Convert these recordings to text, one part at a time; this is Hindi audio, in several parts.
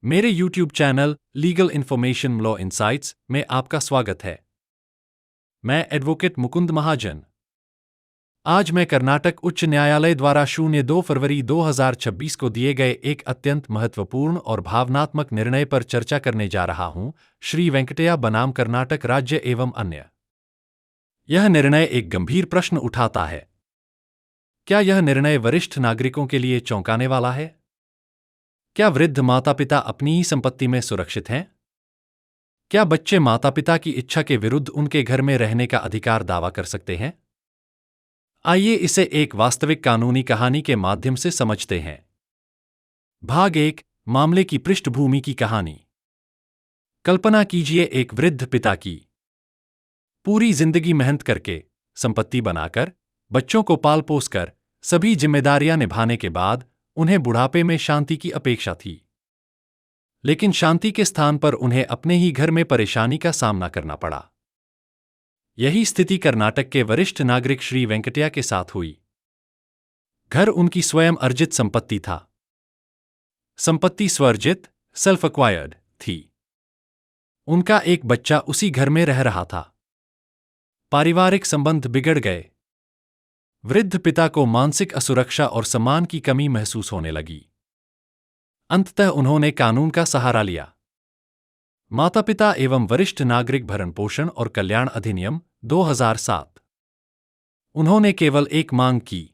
मेरे YouTube channel legal information law insights में आपका स्वागत है। मैं एडवोकेट मुकुंद महाजन। आज मैं कर्नाटक उच्च न्यायालय द्वारा 2 फरवरी 2026 को दिए गए एक अत्यंत महत्वपूर्ण और भावनात्मक निर्णय पर चर्चा करने जा रहा हूं, श्री वेंकटैया बनाम कर्नाटक राज्य एवं अन्य। यह निर्णय एक गंभीर प्रश्न उठाता है। क्या यह निर्णय वरिष्ठ नागरिकों के लिए चौंकाने वाला है? क्या वृद्ध माता पिता अपनी ही संपत्ति में सुरक्षित हैं? क्या बच्चे माता पिता की इच्छा के विरुद्ध उनके घर में रहने का अधिकार दावा कर सकते हैं? आइए इसे एक वास्तविक कानूनी कहानी के माध्यम से समझते हैं। भाग 1, मामले की पृष्ठभूमि की कहानी। कल्पना कीजिए एक वृद्ध पिता की। पूरी जिंदगी मेहनत करके, संपत्ति बनाकर, बच्चों को पाल पोस कर, सभी जिम्मेदारियां निभाने के बाद उन्हें बुढ़ापे में शांति की अपेक्षा थी। लेकिन शांति के स्थान पर उन्हें अपने ही घर में परेशानी का सामना करना पड़ा। यही स्थिति कर्नाटक के वरिष्ठ नागरिक श्री वेंकटैया के साथ हुई। घर उनकी स्वयं अर्जित संपत्ति था। संपत्ति स्वअर्जित, सेल्फ एक्वायर्ड थी। उनका एक बच्चा उसी घर में रह रहा था। पारिवारिक संबंध बिगड़ गए। वृद्ध पिता को मानसिक असुरक्षा और सम्मान की कमी महसूस होने लगी। अंततः उन्होंने कानून का सहारा लिया। माता पिता एवं वरिष्ठ नागरिक भरण पोषण और कल्याण अधिनियम 2007। उन्होंने केवल एक मांग की,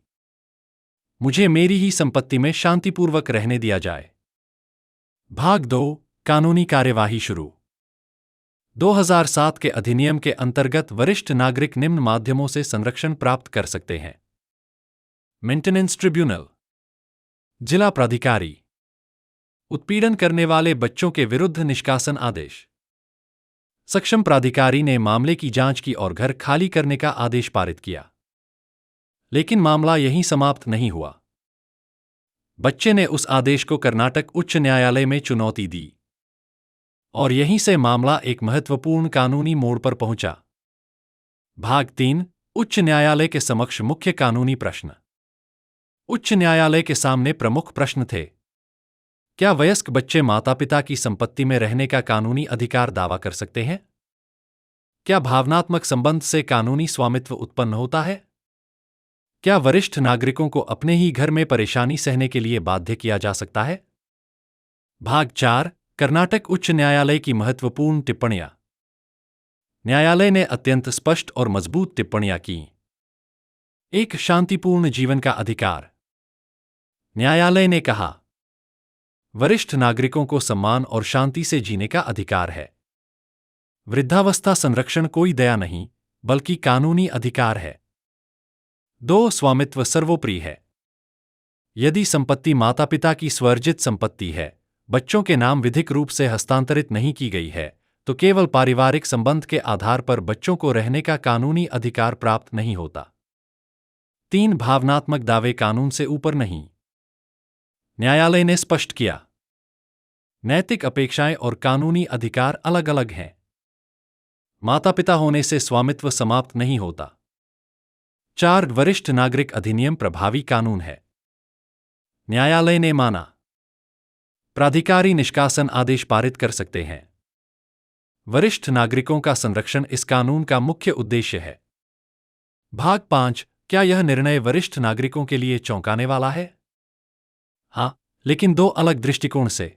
मुझे मेरी ही संपत्ति में शांतिपूर्वक रहने दिया जाए। भाग 2, कानूनी कार्यवाही शुरू। 2007 के अधिनियम के अंतर्गत वरिष्ठ नागरिक निम्न माध्यमों से संरक्षण प्राप्त कर सकते हैं। मेंटेनेंस ट्रिब्यूनल, जिला प्राधिकारी, उत्पीड़न करने वाले बच्चों के विरुद्ध निष्कासन आदेश। सक्षम प्राधिकारी ने मामले की जांच की और घर खाली करने का आदेश पारित किया। लेकिन मामला यहीं समाप्त नहीं हुआ। बच्चे ने उस आदेश को कर्नाटक उच्च न्यायालय में चुनौती दी और यहीं से मामला एक महत्वपूर्ण कानूनी मोड़ पर पहुंचा। भाग 3, उच्च न्यायालय के समक्ष मुख्य कानूनी प्रश्न। उच्च न्यायालय के सामने प्रमुख प्रश्न थे। क्या वयस्क बच्चे माता पिता की संपत्ति में रहने का कानूनी अधिकार दावा कर सकते हैं? क्या भावनात्मक संबंध से कानूनी स्वामित्व उत्पन्न होता है? क्या वरिष्ठ नागरिकों को अपने ही घर में परेशानी सहने के लिए बाध्य किया जा सकता है? भाग 4, कर्नाटक उच्च न्यायालय की महत्वपूर्ण टिप्पणियां। न्यायालय ने अत्यंत स्पष्ट और मजबूत टिप्पणियां की। एक शांतिपूर्ण जीवन का अधिकार। न्यायालय ने कहा, वरिष्ठ नागरिकों को सम्मान और शांति से जीने का अधिकार है। वृद्धावस्था संरक्षण कोई दया नहीं, बल्कि कानूनी अधिकार है। 2, स्वामित्व सर्वोपरि है। यदि संपत्ति माता पिता की स्वअर्जित संपत्ति है, बच्चों के नाम विधिक रूप से हस्तांतरित नहीं की गई है, तो केवल पारिवारिक संबंध के आधार पर बच्चों को रहने का कानूनी अधिकार प्राप्त नहीं होता। 3, भावनात्मक दावे कानून से ऊपर नहीं। न्यायालय ने स्पष्ट किया, नैतिक अपेक्षाएं और कानूनी अधिकार अलग अलग हैं। माता पिता होने से स्वामित्व समाप्त नहीं होता। 4, वरिष्ठ नागरिक अधिनियम प्रभावी कानून है। न्यायालय ने माना, प्राधिकारी निष्कासन आदेश पारित कर सकते हैं। वरिष्ठ नागरिकों का संरक्षण इस कानून का मुख्य उद्देश्य है। भाग 5, क्या यह निर्णय वरिष्ठ नागरिकों के लिए चौंकाने वाला है? हाँ, लेकिन 2 अलग दृष्टिकोण से।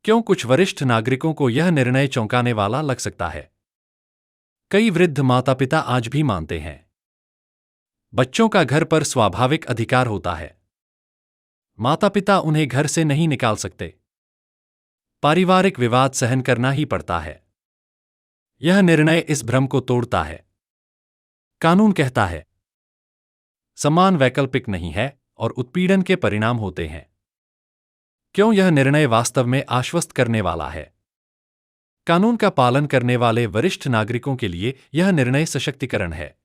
क्यों कुछ वरिष्ठ नागरिकों को यह निर्णय चौंकाने वाला लग सकता है? कई वृद्ध माता पिता आज भी मानते हैं, बच्चों का घर पर स्वाभाविक अधिकार होता है। माता पिता उन्हें घर से नहीं निकाल सकते। पारिवारिक विवाद सहन करना ही पड़ता है। यह निर्णय इस भ्रम को तोड़ता है। कानून कहता है, सम्मान वैकल्पिक नहीं है और उत्पीड़न के परिणाम होते हैं। क्यों यह निर्णय वास्तव में आश्वस्त करने वाला है? कानून का पालन करने वाले वरिष्ठ नागरिकों के लिए यह निर्णय सशक्तिकरण है।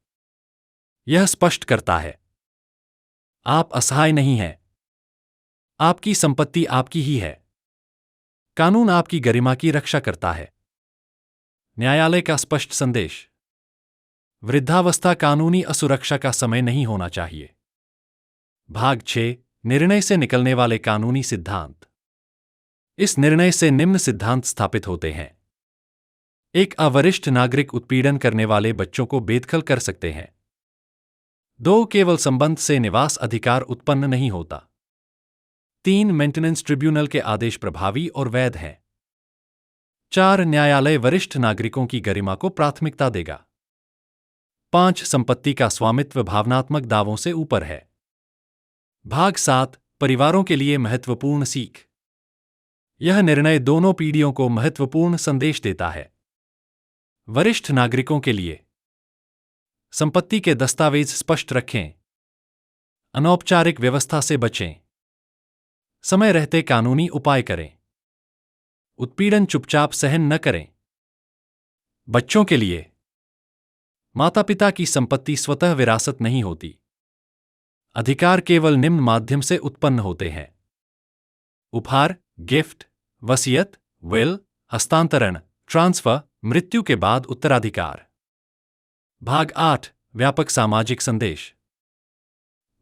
यह स्पष्ट करता है, आप असहाय नहीं हैं। आपकी संपत्ति आपकी ही है। कानून आपकी गरिमा की रक्षा करता है। न्यायालय का स्पष्ट संदेश, वृद्धावस्था कानूनी असुरक्षा का समय नहीं होना चाहिए। भाग 6, निर्णय से निकलने वाले कानूनी सिद्धांत। इस निर्णय से निम्न सिद्धांत स्थापित होते हैं। एक अवरिष्ठ नागरिक उत्पीड़न करने वाले बच्चों को बेदखल कर सकते हैं। 2. केवल संबंध से निवास अधिकार उत्पन्न नहीं होता। 3. मेंटेनेंस ट्रिब्यूनल के आदेश प्रभावी और वैध हैं। 4. न्यायालय वरिष्ठ नागरिकों की गरिमा को प्राथमिकता देगा। 5. संपत्ति का स्वामित्व भावनात्मक दावों से ऊपर है। भाग 7. परिवारों के लिए महत्वपूर्ण सीख। यह निर्णय दोनों पीढ़ियों को महत्वपूर्ण संदेश देता है। वरिष्ठ नागरिकों के लिए संपत्ति के दस्तावेज स्पष्ट रखें। अनौपचारिक व्यवस्था से बचें। समय रहते कानूनी उपाय करें। उत्पीड़न चुपचाप सहन न करें। बच्चों के लिए माता पिता की संपत्ति स्वतः विरासत नहीं होती। अधिकार केवल निम्न माध्यम से उत्पन्न होते हैं: उपहार, गिफ्ट, वसीयत, विल, हस्तांतरण, ट्रांसफर, मृत्यु के बाद उत्तराधिकार। भाग 8. व्यापक सामाजिक संदेश।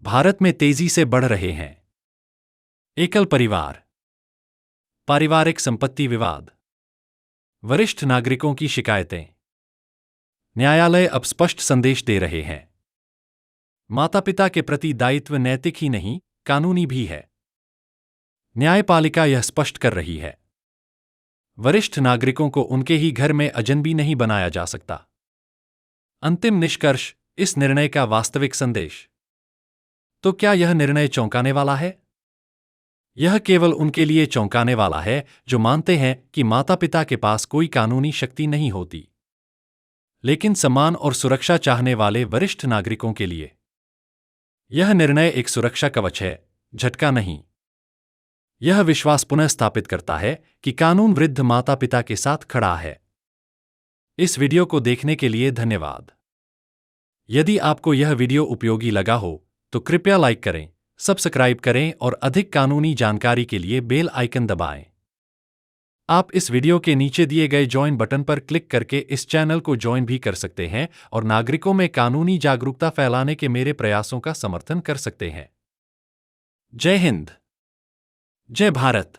भारत में तेजी से बढ़ रहे हैं एकल परिवार, पारिवारिक संपत्ति विवाद, वरिष्ठ नागरिकों की शिकायतें। न्यायालय अब स्पष्ट संदेश दे रहे हैं। माता पिता के प्रति दायित्व नैतिक ही नहीं, कानूनी भी है। न्यायपालिका यह स्पष्ट कर रही है। वरिष्ठ नागरिकों को उनके ही घर में अजनबी नहीं बनाया जा सकता। अंतिम निष्कर्ष, इस निर्णय का वास्तविक संदेश। तो क्या यह निर्णय चौंकाने वाला है? यह केवल उनके लिए चौंकाने वाला है जो मानते हैं कि माता पिता के पास कोई कानूनी शक्ति नहीं होती। लेकिन सम्मान और सुरक्षा चाहने वाले वरिष्ठ नागरिकों के लिए यह निर्णय एक सुरक्षा कवच है, झटका नहीं। यह विश्वास पुनः स्थापित करता है कि कानून वृद्ध माता पिता के साथ खड़ा है। इस वीडियो को देखने के लिए धन्यवाद। यदि आपको यह वीडियो उपयोगी लगा हो तो कृपया लाइक करें, सब्सक्राइब करें और अधिक कानूनी जानकारी के लिए बेल आइकन दबाएं। आप इस वीडियो के नीचे दिए गए ज्वाइन बटन पर क्लिक करके इस चैनल को ज्वाइन भी कर सकते हैं और नागरिकों में कानूनी जागरूकता फैलाने के मेरे प्रयासों का समर्थन कर सकते हैं। जय हिंद, जय भारत।